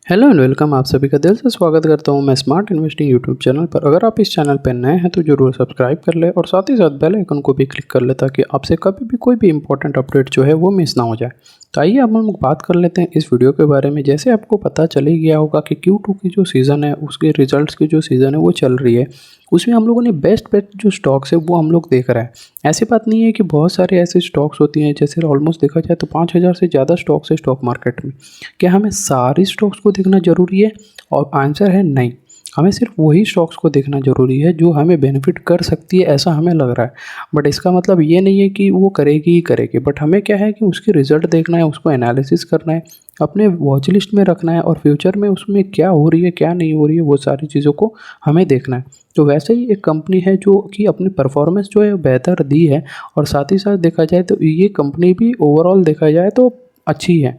Hello and welcome. आप सभी का दिल से स्वागत करता हूं मैं स्मार्ट इन्वेस्टिंग यूट्यूब चैनल पर। अगर आप इस चैनल पर नए हैं तो जरूर सब्सक्राइब कर ले और साथ ही साथ बेल आइकन को भी क्लिक कर ले ताकि आपसे कभी भी कोई भी इंपॉर्टेंट अपडेट जो है वो मिस ना हो जाए। तो आइए अब हम लोग बात कर लेते हैं इस वीडियो के बारे में। जैसे आपको पता चल ही गया होगा कि Q2 की जो सीज़न है उसके रिजल्ट्स की जो सीज़न है वो चल रही है। उसमें हम लोगों ने बेस्ट जो स्टॉक्स है वो हम लोग देख रहे हैं। ऐसी बात नहीं है कि बहुत सारे ऐसे स्टॉक्स होती हैं, जैसे ऑलमोस्ट देखा जाए तो 5000 से ज़्यादा स्टॉक्स है स्टॉक मार्केट में। क्या हमें सारी स्टॉक्स को देखना ज़रूरी है? और आंसर है नहीं। हमें सिर्फ वही स्टॉक्स को देखना ज़रूरी है जो हमें बेनिफिट कर सकती है, ऐसा हमें लग रहा है। बट इसका मतलब ये नहीं है कि वो करेगी ही करेगी। बट हमें क्या है कि उसकी रिज़ल्ट देखना है, उसको एनालिसिस करना है, अपने वॉच लिस्ट में रखना है और फ्यूचर में उसमें क्या हो रही है क्या नहीं हो रही है वो सारी चीज़ों को हमें देखना है। तो वैसे ही एक कंपनी है जो कि अपनी परफॉर्मेंस जो है बेहतर दी है, और साथ ही साथ देखा जाए तो ये कंपनी भी ओवरऑल देखा जाए तो अच्छी है।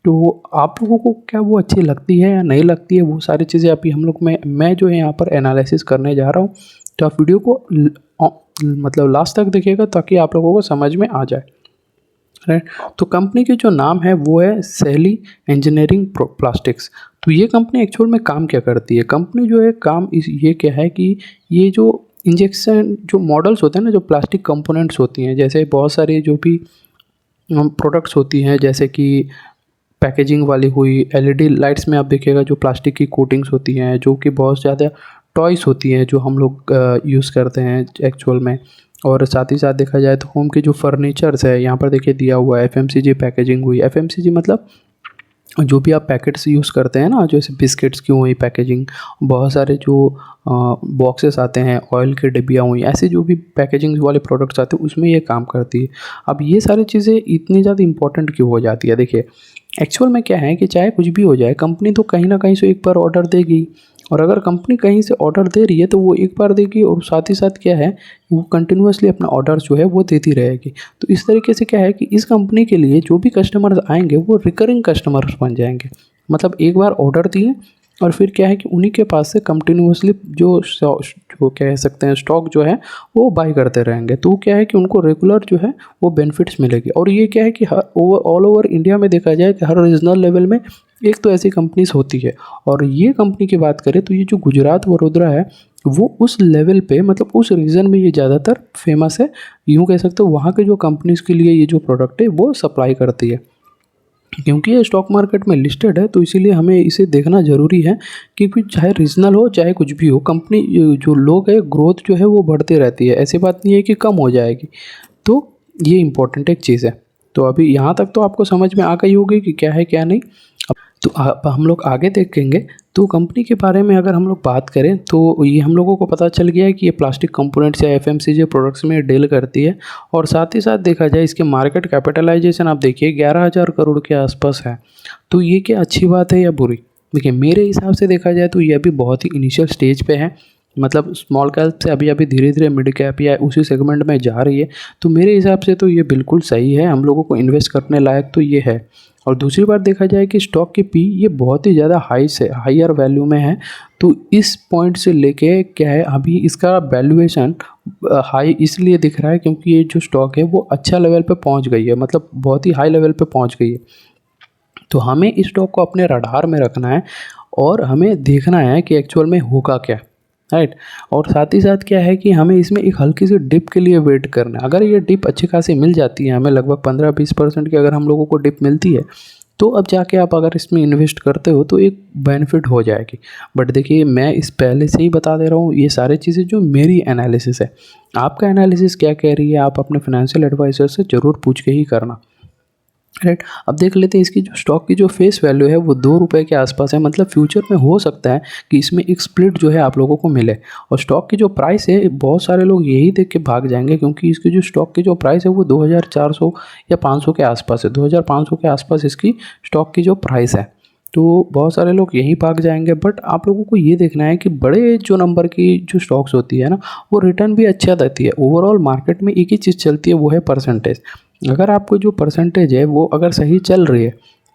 तो आप लोगों को क्या वो अच्छी लगती है या नहीं लगती है, वो सारी चीज़ें अभी हम लोग मैं जो है यहाँ पर एनालिसिस करने जा रहा हूँ। तो आप वीडियो को मतलब लास्ट तक देखिएगा ताकि आप लोगों को समझ में आ जाए। राइट। तो कंपनी की जो नाम है वो है सैली इंजीनियरिंग प्लास्टिक्स। तो ये कंपनी एक्चुअल में काम क्या करती है? कंपनी जो है काम ये क्या है कि ये जो इंजेक्शन जो मॉडल्स होते हैं ना, जो प्लास्टिक कंपोनेंट्स होती हैं, जैसे बहुत सारी जो भी प्रोडक्ट्स होती हैं, जैसे कि पैकेजिंग वाली हुई, एलईडी लाइट्स में आप देखिएगा जो प्लास्टिक की कोटिंग्स होती हैं, जो कि बहुत ज़्यादा टॉयज़ होती हैं जो हम लोग यूज़ करते हैं एक्चुअल में। और साथ ही साथ देखा जाए तो होम के जो फर्नीचर्स है, यहाँ पर देखिए दिया हुआ है एफएमसीजी पैकेजिंग हुई। एफएमसीजी मतलब जो भी आप पैकेट्स यूज़ करते हैं ना, जैसे बिस्किट्स की हुई पैकेजिंग, बहुत सारे जो बॉक्सेस आते हैं, ऑयल की डिब्बियाँ हुई, ऐसे जो भी पैकेजिंग वाले प्रोडक्ट्स आते हैं उसमें ये काम करती है। अब ये सारी चीज़ें इतनी ज़्यादा इंपॉर्टेंट क्यों हो जाती है? देखिए एक्चुअल में क्या है कि चाहे कुछ भी हो जाए, कंपनी तो कहीं ना कहीं से एक बार ऑर्डर देगी। और अगर कंपनी कहीं से ऑर्डर दे रही है तो वो एक बार देगी, और साथ ही साथ क्या है वो कंटिन्यूसली अपना ऑर्डर जो है वो देती रहेगी। तो इस तरीके से क्या है कि इस कंपनी के लिए जो भी कस्टमर्स आएंगे वो रिकरिंग कस्टमर्स बन जाएंगे। मतलब एक बार ऑर्डर दिए और फिर क्या है कि उन्हीं के पास से कंटिन्यूसली जो कह सकते हैं स्टॉक जो है वो बाई करते रहेंगे। तो क्या है कि उनको रेगुलर जो है वो बेनिफिट्स मिलेगी। और ये क्या है कि हर ऑल ओवर इंडिया में देखा जाए कि हर रीजनल लेवल में एक तो ऐसी कंपनीज होती है। और ये कंपनी की बात करें तो ये जो गुजरात वडोदरा है वो उस लेवल पे, मतलब उस रीजन में ये ज़्यादातर फेमस है। यूँ कह सकते हो वहाँ के जो कंपनीज़ के लिए ये जो प्रोडक्ट है वो सप्लाई करती है। क्योंकि ये स्टॉक मार्केट में लिस्टेड है तो इसीलिए हमें इसे देखना ज़रूरी है। क्योंकि चाहे रीजनल हो चाहे कुछ भी हो, कंपनी जो लोग है ग्रोथ जो है वो बढ़ती रहती है। ऐसी बात नहीं है कि कम हो जाएगी। तो ये इम्पोर्टेंट एक चीज़ है। तो अभी यहाँ तक तो आपको समझ में आ गई होगी कि क्या है क्या नहीं। तो अब हम लोग आगे देखेंगे। तो कंपनी के बारे में अगर हम लोग बात करें तो ये हम लोगों को पता चल गया है कि ये प्लास्टिक कंपोनेंट्स या एफएमसीजी प्रोडक्ट्स में डील करती है। और साथ ही साथ देखा जाए इसके मार्केट कैपिटलाइजेशन आप देखिए 11,000 करोड़ के आसपास है। तो ये क्या अच्छी बात है या बुरी? देखिए मेरे हिसाब से देखा जाए तो ये अभी बहुत ही इनिशियल स्टेज पे है। मतलब स्मॉल कैप से अभी अभी धीरे धीरे मिड कैप या उसी सेगमेंट में जा रही है। तो मेरे हिसाब से तो ये बिल्कुल सही है, हम लोगों को इन्वेस्ट करने लायक तो ये है। और दूसरी बात देखा जाए कि स्टॉक की पी ये बहुत ही ज़्यादा हायर वैल्यू में है। तो इस पॉइंट से लेके क्या है अभी इसका वैल्यूएशन हाई इसलिए दिख रहा है क्योंकि ये जो स्टॉक है वो अच्छा लेवल पे पहुंच गई है, मतलब बहुत ही हाई लेवल पे पहुंच गई है। तो हमें इस स्टॉक को अपने रडार में रखना है और हमें देखना है कि एक्चुअल में होगा क्या। राइट। और साथ ही साथ क्या है कि हमें इसमें एक हल्की सी डिप के लिए वेट करना है। अगर ये डिप अच्छी खासी मिल जाती है हमें, लगभग 15-20% की अगर हम लोगों को डिप मिलती है, तो अब जाके आप अगर इसमें इन्वेस्ट करते हो तो एक बेनिफिट हो जाएगी। बट देखिए मैं इस पहले से ही बता दे रहा हूँ, ये सारी चीज़ें जो मेरी एनालिसिस है, आपका एनालिसिस क्या कह रही है आप अपने फाइनेंशियल एडवाइज़र से ज़रूर पूछ के ही करना। राइट। अब देख लेते हैं इसकी जो स्टॉक की जो फेस वैल्यू है वो 2 रुपये के आसपास है। मतलब फ्यूचर में हो सकता है कि इसमें एक स्प्लिट जो है आप लोगों को मिले। और स्टॉक की जो प्राइस है बहुत सारे लोग यही देख के भाग जाएंगे क्योंकि इसकी जो स्टॉक की जो प्राइस है वो 2,400 या 500 के आसपास है। 2,500 के आसपास इसकी स्टॉक की जो प्राइस है। तो बहुत सारे लोग यहीं भाग जाएंगे। बट आप लोगों को ये देखना है कि बड़े जो नंबर की जो स्टॉक्स होती है ना वो रिटर्न भी अच्छा देती है। ओवरऑल मार्केट में एक ही चीज़ चलती है वो है परसेंटेज। अगर आपको जो परसेंटेज है वो अगर सही चल रही है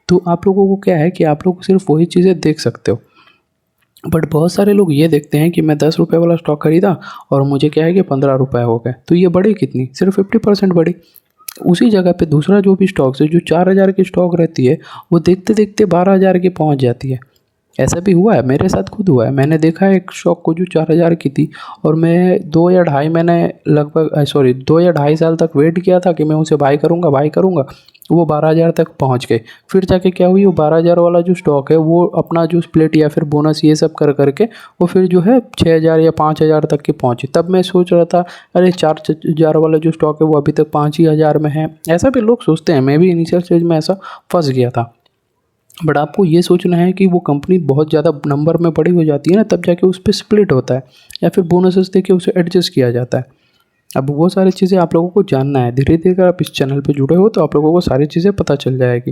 तो आप लोगों को क्या है कि आप लोग सिर्फ वही चीज़ें देख सकते हो। बट बहुत सारे लोग ये देखते हैं कि मैं 10 रुपये वाला स्टॉक खरीदा और मुझे क्या है कि 15 रुपये हो गए, तो ये बढ़ी कितनी? सिर्फ 50% बढ़ी। उसी जगह पे दूसरा जो भी स्टॉक्स है जो 4,000 की स्टॉक रहती है वो देखते देखते 12,000 की पहुंच जाती है। ऐसा भी हुआ है, मेरे साथ खुद हुआ है। मैंने देखा है एक स्टॉक को जो 4,000 की थी और मैं 2 या 2.5 महीने लगभग 2 या 2.5 साल तक वेट किया था कि मैं उसे बाई करूँगा। वो 12,000 तक पहुँच गए। फिर जाके क्या हुई, वो 12,000 वाला जो स्टॉक है वो अपना जो स्प्लिट या फिर बोनस ये सब कर करके वो फिर जो है 6,000 या 5,000 तक के पहुँची। तब मैं सोच रहा था अरे 4,000 वाला जो स्टॉक है वो अभी तक 5 ही हज़ार में है। ऐसा भी लोग सोचते हैं, मैं भी इनिशियल स्टेज में ऐसा फंस गया था। बट आपको ये सोचना है कि वो कंपनी बहुत ज़्यादा नंबर में बड़ी हो जाती है ना, तब जाके उस पे स्प्लिट होता है या फिर बोनसेस देके उसे एडजस्ट किया जाता है। अब वो सारी चीज़ें आप लोगों को जानना है। धीरे-धीरे अगर आप इस चैनल पे जुड़े हो तो आप लोगों को सारी चीज़ें पता चल जाएगी।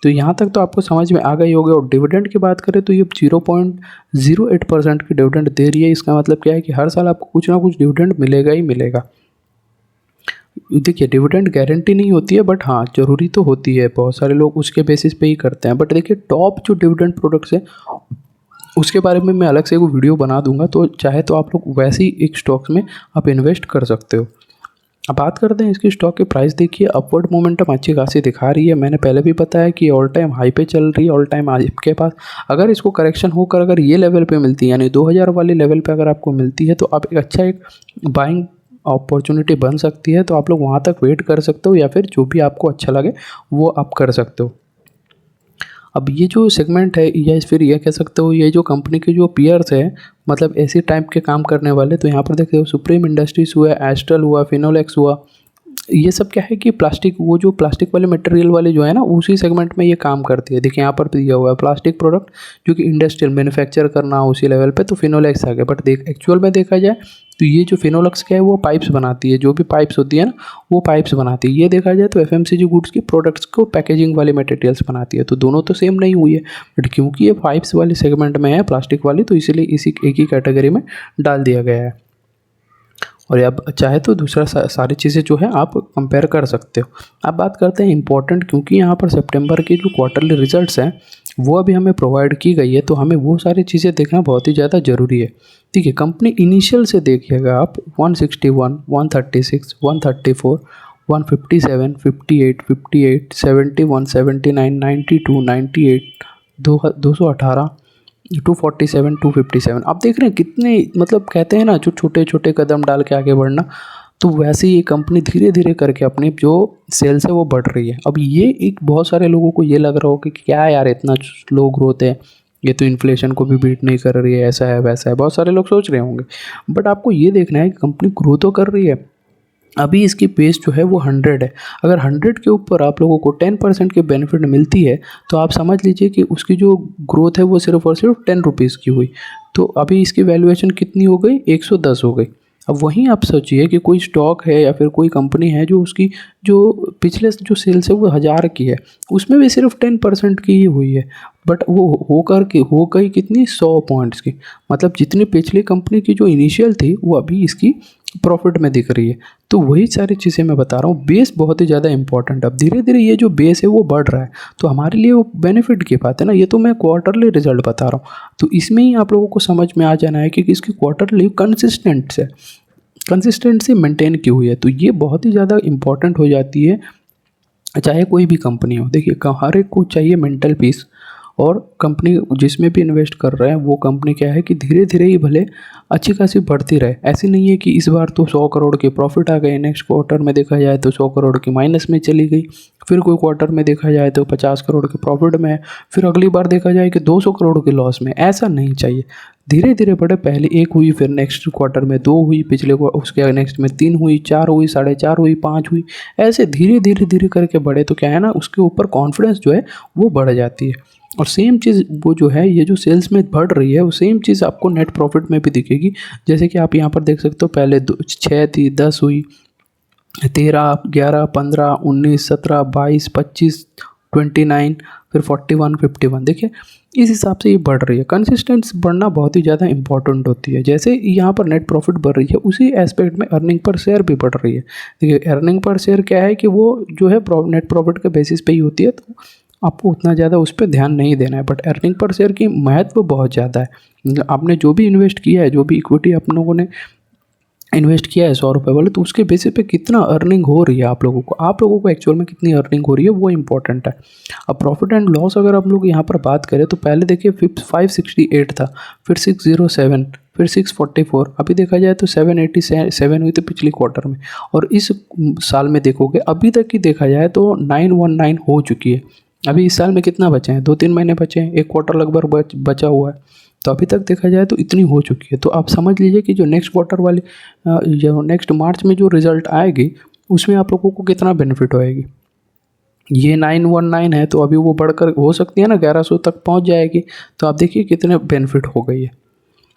तो यहाँ तक तो आपको समझ में आ गई होगी। और डिविडेंड की बात करें तो ये 0.08% की डिविडेंड दे रही है। इसका मतलब क्या है कि हर साल आपको कुछ ना कुछ डिविडेंड मिलेगा ही मिलेगा। देखिए, डिविडेंड गारंटी नहीं होती है, बट हाँ ज़रूरी तो होती है। बहुत सारे लोग उसके बेसिस पे ही करते हैं। बट देखिए, टॉप जो डिविडेंड प्रोडक्ट्स हैं उसके बारे में मैं अलग से एक वीडियो बना दूंगा, तो चाहे तो आप लोग वैसी एक स्टॉक्स में आप इन्वेस्ट कर सकते हो। अब बात करते हैं इसकी स्टॉक की प्राइस। देखिए, अपवर्ड मोमेंटम अच्छी खासी दिखा रही है। मैंने पहले भी बताया कि ऑल टाइम हाई पे चल रही है। ऑल टाइम हाई के पास अगर इसको करेक्शन होकर अगर ये लेवल पे मिलती है, यानी 2,000 वाली लेवल पे अगर आपको मिलती है, तो आप एक बाइंग अपॉर्चुनिटी बन सकती है। तो आप लोग वहाँ तक वेट कर सकते हो या फिर जो भी आपको अच्छा लगे वो आप कर सकते हो। अब ये जो सेगमेंट है या फिर ये कह सकते हो ये जो कंपनी के जो पीयर्स है, मतलब ऐसे टाइप के काम करने वाले, तो यहाँ पर देखते हो सुप्रीम इंडस्ट्रीज हुआ, एस्ट्रल हुआ, फिनोलेक्स हुआ। ये सब क्या है कि प्लास्टिक, वो जो प्लास्टिक वाले मटेरियल वाले जो है ना, उसी सेगमेंट में ये काम करती है। देखिए यहाँ पर भी दिया हुआ है प्लास्टिक प्रोडक्ट जो कि इंडस्ट्रियल मैन्युफैक्चर करना हो उसी लेवल पे, तो फिनोलेक्स आ गया। बट एक्चुअल में देखा जाए तो ये जो फिनोलेक्स क्या है वो पाइप्स बनाती है। जो भी पाइप्स होती है ना वो पाइप्स बनाती है। ये देखा जाए तो एफएमसीजी गुड्स की प्रोडक्ट्स को पैकेजिंग वाले मटेरियल्स बनाती है। तो दोनों तो सेम नहीं हुई है, बट क्योंकि ये पाइप्स वाले सेगमेंट में है प्लास्टिक वाली, तो इसीलिए इसी एक ही कैटेगरी में डाल दिया गया है। और अब चाहे तो दूसरा सारी चीज़ें जो है आप कंपेयर कर सकते हो। अब बात करते हैं इंपॉर्टेंट, क्योंकि यहाँ पर सितंबर के जो क्वार्टरली रिजल्ट्स हैं वो अभी हमें प्रोवाइड की गई है, तो हमें वो सारी चीज़ें देखना बहुत ही ज़्यादा ज़रूरी है। ठीक है, कंपनी इनिशियल से देखिएगा आप 161, 136, 134, 157, 58, 58, 71, 79, 92, 98, 218, 247, 257। आप देख रहे हैं कितने, मतलब कहते हैं ना जो छोटे छोटे कदम डाल के आगे बढ़ना, तो वैसे ही ये कंपनी धीरे धीरे करके अपनी जो सेल्स है वो बढ़ रही है। अब ये एक बहुत सारे लोगों को ये लग रहा हो कि क्या यार इतना स्लो ग्रोथ है, ये तो इन्फ्लेशन को भी बीट नहीं कर रही है, ऐसा है वैसा है, बहुत सारे लोग सोच रहे होंगे। बट आपको ये देखना है कि कंपनी ग्रो तो कर रही है। अभी इसकी पेस जो है वो 100 है। अगर 100 के ऊपर आप लोगों को 10% की बेनिफिट मिलती है, तो आप समझ लीजिए कि उसकी जो ग्रोथ है वो सिर्फ और सिर्फ 10 रुपीज़ की हुई। तो अभी इसकी वैल्यूएशन कितनी हो गई, 110 हो गई। अब वहीं आप सोचिए कि कोई स्टॉक है या फिर कोई कंपनी है जो उसकी जो पिछले जो सेल्स है वो 1,000 की है, उसमें भी सिर्फ 10% की ही हुई है। बट वो हो गई कितनी, 100 पॉइंट्स की। मतलब जितनी पिछली कंपनी की जो इनिशियल थी वो अभी इसकी प्रॉफिट में दिख रही है। तो वही सारी चीज़ें मैं बता रहा हूँ, बेस बहुत ही ज़्यादा इंपॉर्टेंट है। अब धीरे धीरे ये जो बेस है वो बढ़ रहा है, तो हमारे लिए वो बेनिफिट की बात है ना। ये तो मैं क्वार्टरली रिजल्ट बता रहा हूँ, तो इसमें ही आप लोगों को समझ में आ जाना है कि इसकी क्वार्टरली कंसिस्टेंसी मेंटेन की हुई है। तो ये बहुत ही ज़्यादा इंपॉर्टेंट हो जाती है, चाहे कोई भी कंपनी हो। देखिए, हर एक को चाहिए मेंटल पीस, और कंपनी जिसमें भी इन्वेस्ट कर रहे हैं वो कंपनी क्या है कि धीरे धीरे ही भले अच्छी खासी बढ़ती रहे। ऐसी नहीं है कि इस बार तो 100 करोड़ के प्रॉफिट आ गए, नेक्स्ट क्वार्टर में देखा जाए तो 100 करोड़ की माइनस में चली गई, फिर कोई क्वार्टर में देखा जाए तो 50 करोड़ के प्रॉफिट में है, फिर अगली बार देखा जाए कि 200 करोड़ के लॉस में। ऐसा नहीं चाहिए। धीरे धीरे बढ़े, पहले 1 हुई, फिर नेक्स्ट क्वार्टर में 2 हुई, पिछले उसके नेक्स्ट में 3 हुई, 4 हुई, 4.5 हुई, 5 हुई। ऐसे धीरे धीरे धीरे करके बढ़े, तो क्या है ना, उसके ऊपर कॉन्फिडेंस जो है वो बढ़ जाती है। और सेम चीज़ वो जो है, ये जो सेल्स में बढ़ रही है वो सेम चीज़ आपको नेट प्रॉफिट में भी दिखेगी। जैसे कि आप यहाँ पर देख सकते हो, पहले 6 थी, 10 हुई, 13, 11, 15, 19, 17, 22, 25, 29, फिर 41, 51। देखिए, इस हिसाब से ये बढ़ रही है। कंसिस्टेंस बढ़ना बहुत ही ज़्यादा इंपॉर्टेंट होती है। जैसे यहाँ पर नेट प्रॉफिट बढ़ रही है, उसी एस्पेक्ट में अर्निंग पर शेयर भी बढ़ रही है। देखिए, अर्निंग पर शेयर क्या है कि वो जो है नेट प्रॉफिट के बेसिस पे ही होती है, तो आपको उतना ज़्यादा उस पर ध्यान नहीं देना है। बट अर्निंग पर शेयर की महत्व बहुत ज़्यादा है। आपने जो भी इन्वेस्ट किया है, जो भी इक्विटी आप लोगों ने इन्वेस्ट किया है 100 रुपये वाले, तो उसके बेसिस पे कितना अर्निंग हो रही है आप लोगों को एक्चुअल में कितनी अर्निंग हो रही है वो इंपॉर्टेंट है। अब प्रॉफिट एंड लॉस अगर हम लोग यहाँ पर बात करें तो पहले देखिए 568 था, फिर 607, फिर 644, अभी देखा जाए तो 787 हुई थी पिछली क्वार्टर में, और इस साल में देखोगे अभी तक की देखा जाए तो 919 हो चुकी है। अभी इस साल में कितना बचे हैं, 2-3 महीने बचे हैं, एक क्वार्टर लगभग बचा हुआ है, तो अभी तक देखा जाए तो इतनी हो चुकी है। तो आप समझ लीजिए कि जो नेक्स्ट क्वार्टर वाली जो नेक्स्ट मार्च में जो रिज़ल्ट आएगी उसमें आप लोगों को कितना बेनिफिट होएगी। ये 919 है तो अभी वो बढ़कर हो सकती है ना 1100 तक पहुंच जाएगी, तो आप देखिए कितने बेनिफिट हो गई है।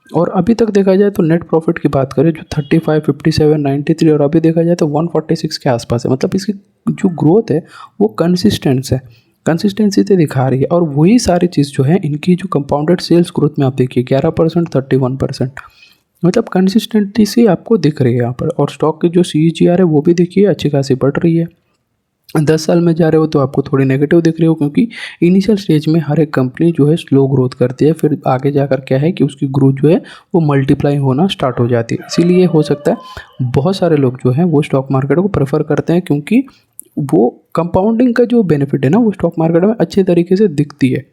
और अभी तक देखा जाए तो नेट प्रॉफिट की बात करें जो 35, 57, 93 और अभी देखा जाए तो 146 के आसपास है। मतलब इसकी जो ग्रोथ है वो कंसिस्टेंसी से दिखा रही है। और वही सारी चीज़ जो है इनकी जो कंपाउंडेड सेल्स ग्रोथ में आप देखिए 11%, 31%, मतलब कंसिस्टेंसी से आपको दिख रही है यहाँ पर। और स्टॉक की जो CAGR है वो भी देखिए अच्छी खासी बढ़ रही है। 10 साल में जा रहे हो तो आपको थोड़ी नेगेटिव दिख रही हो, क्योंकि इनिशियल स्टेज में हर एक कंपनी जो है स्लो ग्रोथ करती है, फिर आगे जाकर क्या है कि उसकी ग्रोथ जो है वो मल्टीप्लाई होना स्टार्ट हो जाती है। इसीलिए हो सकता है बहुत सारे लोग जो हैं वो स्टॉक मार्केट को प्रेफर करते हैं, क्योंकि वो कंपाउंडिंग का जो बेनिफिट है ना वो स्टॉक मार्केट में अच्छे तरीके से दिखती है।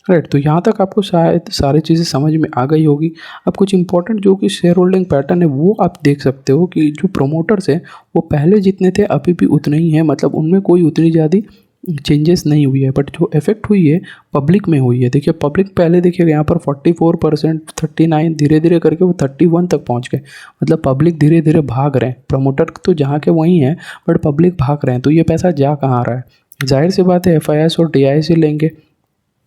राइट, तो यहाँ तक आपको शायद सारी चीज़ें समझ में आ गई होगी। अब कुछ इंपॉर्टेंट जो कि शेयर होल्डिंग पैटर्न है वो आप देख सकते हो कि जो प्रोमोटर्स हैं वो पहले जितने थे अभी भी उतने ही हैं, मतलब उनमें कोई उतनी ज़्यादा चेंजेस नहीं हुई है। बट जो इफेक्ट हुई है पब्लिक में हुई है। देखिए पब्लिक पहले देखिए यहाँ पर 44%, 39, धीरे धीरे करके वो 31 तक पहुँच गए। मतलब पब्लिक धीरे धीरे भाग रहे हैं, प्रमोटर तो जहाँ के वहीं हैं बट पब्लिक भाग रहे हैं। तो ये पैसा जा कहाँ आ रहा है, जाहिर सी बात है FIS और DIS से लेंगे।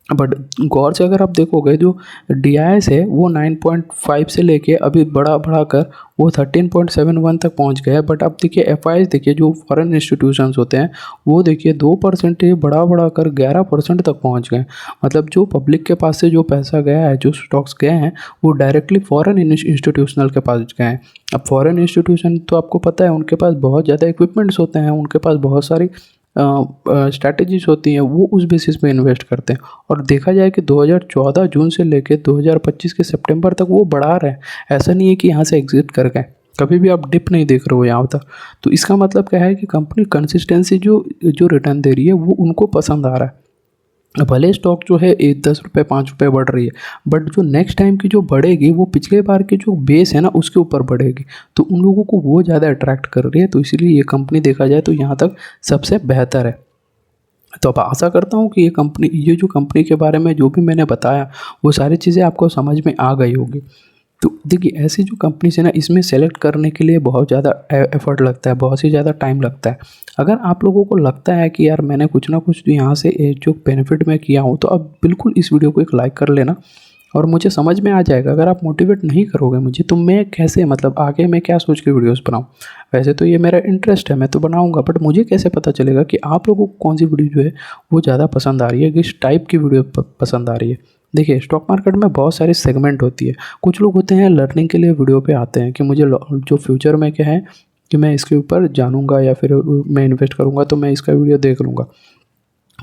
बट गौर से अगर आप देखोगे जो DIS है वो 9.5 से लेके अभी बढ़ा कर वो 13.71 तक पहुंच गया है। बट आप देखिए FIS देखिए जो फॉरेन इंस्टीट्यूशंस होते हैं वो देखिए 2% बढ़ा कर 11% तक पहुंच गए। मतलब जो पब्लिक के पास से जो पैसा गया है, जो स्टॉक्स गए हैं वो डायरेक्टली फॉरेन इंस्टीट्यूशनल के पास गए हैं। अब फॉरेन इंस्टीट्यूशन तो आपको पता है उनके पास बहुत ज़्यादा इक्विपमेंट्स होते हैं, उनके पास बहुत सारी स्ट्रैटेजीज होती हैं, वो उस बेसिस पे इन्वेस्ट करते हैं। और देखा जाए कि 2014 जून से लेकर 2025 के सितंबर तक वो बढ़ा रहे हैं। ऐसा नहीं है कि यहाँ से एग्जिट कर गए, कभी भी आप डिप नहीं देख रहे हो यहाँ तक। तो इसका मतलब क्या है कि कंपनी कंसिस्टेंसी जो जो रिटर्न दे रही है वो उनको पसंद आ रहा है। भले स्टॉक जो है 10 रुपये 5 रुपये बढ़ रही है, बट जो नेक्स्ट टाइम की जो बढ़ेगी वो पिछले बार की जो बेस है ना उसके ऊपर बढ़ेगी, तो उन लोगों को वो ज़्यादा अट्रैक्ट कर रही है। तो इसीलिए ये कंपनी देखा जाए तो यहाँ तक सबसे बेहतर है। तो अब आशा करता हूँ कि ये जो कंपनी के बारे में जो भी मैंने बताया वो सारी चीज़ें आपको समझ में आ गई होगी। तो देखिए ऐसी जो कंपनीज है ना इसमें सेलेक्ट करने के लिए बहुत ज़्यादा एफर्ट लगता है, बहुत ही ज़्यादा टाइम लगता है। अगर आप लोगों को लगता है कि यार मैंने कुछ ना कुछ यहाँ से जो बेनिफिट मैं किया हूँ, तो अब बिल्कुल इस वीडियो को एक लाइक कर लेना और मुझे समझ में आ जाएगा। अगर आप मोटिवेट नहीं करोगे मुझे तो मैं कैसे, मतलब आगे मैं क्या सोच के वीडियोस बनाऊँ। वैसे तो ये मेरा इंटरेस्ट है, मैं तो बनाऊँगा, बट मुझे कैसे पता चलेगा कि आप लोगों को कौन सी वीडियो जो है वो ज़्यादा पसंद आ रही है, किस टाइप की वीडियो पसंद आ रही है। देखिए स्टॉक मार्केट में बहुत सारे सेगमेंट होती है। कुछ लोग होते हैं लर्निंग के लिए वीडियो पे आते हैं कि मुझे जो फ्यूचर में क्या है कि मैं इसके ऊपर जानूंगा या फिर मैं इन्वेस्ट करूंगा तो मैं इसका वीडियो देख लूँगा।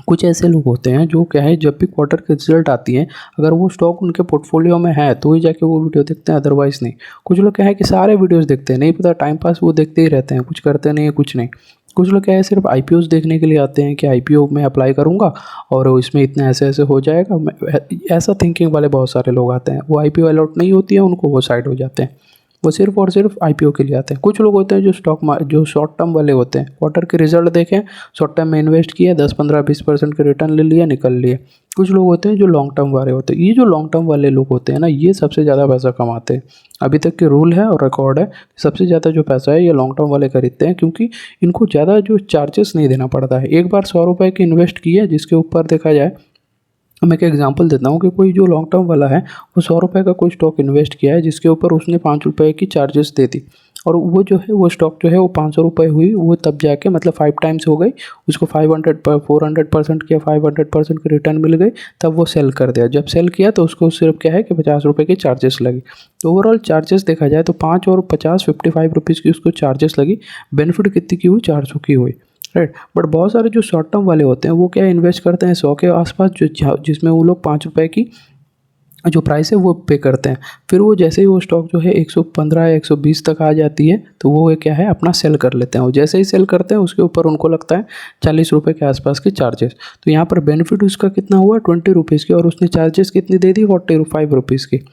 कुछ ऐसे लोग होते हैं जो क्या है जब भी क्वार्टर के रिजल्ट आती है अगर वो स्टॉक उनके पोर्टफोलियो में है तो ही जाके वो वीडियो देखते हैं, अदरवाइज़ नहीं। कुछ लोग क्या है कि सारे वीडियोस देखते हैं, नहीं पता टाइम पास वो देखते ही रहते हैं, कुछ करते नहीं है कुछ नहीं। कुछ लोग क्या है सिर्फ IPOs देखने के लिए आते हैं कि IPO में अप्लाई करूँगा और इसमें इतना ऐसे ऐसे हो जाएगा, ऐसा थिंकिंग वाले बहुत सारे लोग आते हैं। वो IPO अलॉट नहीं होती है उनको, वो साइड हो जाते हैं, वो सिर्फ और सिर्फ IPO के लिए आते हैं। कुछ लोग होते हैं जो शॉर्ट टर्म वाले होते हैं, क्वार्टर के रिजल्ट देखें, शॉर्ट टर्म में इन्वेस्ट किए, 10, 15, 20% के रिटर्न ले लिए, निकल लिए। कुछ लोग होते हैं जो लॉन्ग टर्म वाले होते हैं। ये जो लॉन्ग टर्म वाले लोग होते हैं ना ये सबसे ज़्यादा पैसा कमाते हैं। अभी तक के रूल है और रिकॉर्ड है, सबसे ज़्यादा जो पैसा है ये लॉन्ग टर्म वाले खरीदते हैं, क्योंकि इनको ज़्यादा जो चार्जेस नहीं देना पड़ता है। एक बार 100 रुपये की इन्वेस्ट किए जिसके ऊपर देखा जाए, मैं एक एग्जांपल देता हूँ कि कोई जो लॉन्ग टर्म वाला है वो 100 रुपये का कोई स्टॉक इन्वेस्ट किया है जिसके ऊपर उसने 5 रुपये की चार्जेस दे दी, और वो जो है वो स्टॉक जो है वो 500 रुपये हुई, वो तब जाके मतलब 5 टाइम्स हो गई, उसको 400% किया, 500% की रिटर्न मिल गई, तब वो सेल कर दिया। जब सेल किया तो उसको सिर्फ क्या है कि 50 रुपये की चार्जेस लगी। तो ओवरऑल चार्जेस देखा जाए तो 5 और 50, 55 रुपीज़ की उसको चार्जेस लगी। बेनिफिट कितनी की हुई, 400 की हुई, राइट। बट बहुत सारे जो शॉर्ट टर्म वाले होते हैं वो क्या इन्वेस्ट करते हैं 100 के आसपास, जिसमें वो लोग 5 रुपये की जो प्राइस है वो पे करते हैं। फिर वो जैसे ही वो स्टॉक जो है 115 या 120 तक आ जाती है तो वो क्या है अपना सेल कर लेते हैं, और जैसे ही सेल करते हैं उसके ऊपर उनको लगता है 40 रुपये के आसपास के चार्जेस। तो यहाँ पर बेनिफिट उसका कितना हुआ 20 रुपीज़ की, और उसने चार्जेस कितनी दे दी 45 रुपीज़ की।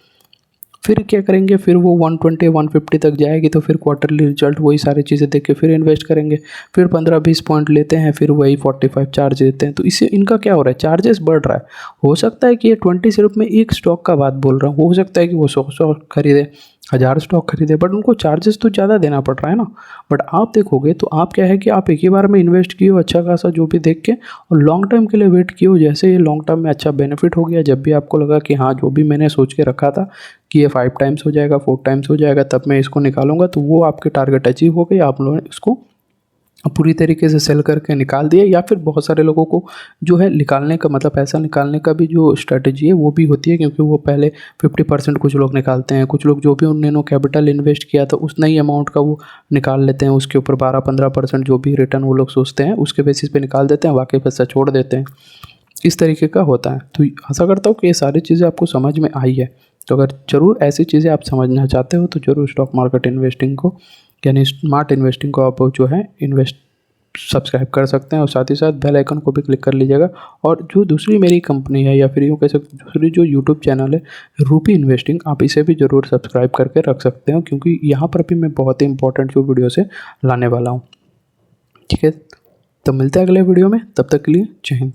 फिर क्या करेंगे, फिर वो 120 150 तक जाएगी तो फिर क्वार्टरली रिजल्ट वही सारी चीज़ें देख के फिर इन्वेस्ट करेंगे। फिर 15-20 पॉइंट लेते हैं, फिर वही 45 चार्ज देते हैं। तो इससे इनका क्या हो रहा है, चार्जेस बढ़ रहा है। हो सकता है कि ये 20 सिर्फ मैं एक स्टॉक का बात बोल रहा हूँ, हो सकता है कि वो 100 स्टॉक खरीदे, 1000 स्टॉक खरीदे, बट उनको चार्जेस तो ज़्यादा देना पड़ रहा है ना। बट आप देखोगे तो आप क्या है कि आप एक ही बार में इन्वेस्ट किए हो अच्छा खासा जो भी देख के, और लॉन्ग टर्म के लिए वेट किए हो। जैसे ये लॉन्ग टर्म में अच्छा बेनिफिट हो गया, जब भी आपको लगा कि हाँ जो भी मैंने सोच के रखा था कि ये 5 टाइम्स हो जाएगा 4 टाइम्स हो जाएगा तब मैं इसको निकालूंगा, तो वो आपके टारगेट अचीव हो गई, आप लोगों ने इसको पूरी तरीके से सेल करके निकाल दिया। या फिर बहुत सारे लोगों को जो है निकालने का मतलब पैसा निकालने का भी जो स्ट्रेटजी है वो भी होती है, क्योंकि वो पहले 50% कुछ लोग निकालते हैं, कुछ लोग जो भी उन्होंने कैपिटल इन्वेस्ट किया था उतना ही अमाउंट का वो निकाल लेते हैं, उसके ऊपर 12-15% जो भी रिटर्न वो लोग सोचते हैं उसके बेसिस पे निकाल देते हैं, बाकी पैसा छोड़ देते हैं। इस तरीके का होता है। तो आशा करता हूँ कि ये सारी चीज़ें आपको समझ में आई है। तो अगर ज़रूर ऐसी चीज़ें आप समझना चाहते हो तो ज़रूर स्टॉक मार्केट इन्वेस्टिंग को यानी स्मार्ट इन्वेस्टिंग को आप जो है इन्वेस्ट सब्सक्राइब कर सकते हैं, और साथ ही साथ बेल आइकन को भी क्लिक कर लीजिएगा। और जो दूसरी मेरी कंपनी है या फिर यूँ कह सकते दूसरी जो यूट्यूब चैनल है रूपी इन्वेस्टिंग, आप इसे भी ज़रूर सब्सक्राइब करके रख सकते हो, क्योंकि यहाँ पर भी मैं बहुत ही इंपॉर्टेंट जो वीडियो से लाने वाला हूँ। ठीक है, तो मिलते हैं अगले वीडियो में, तब तक के लिए जय हिंद।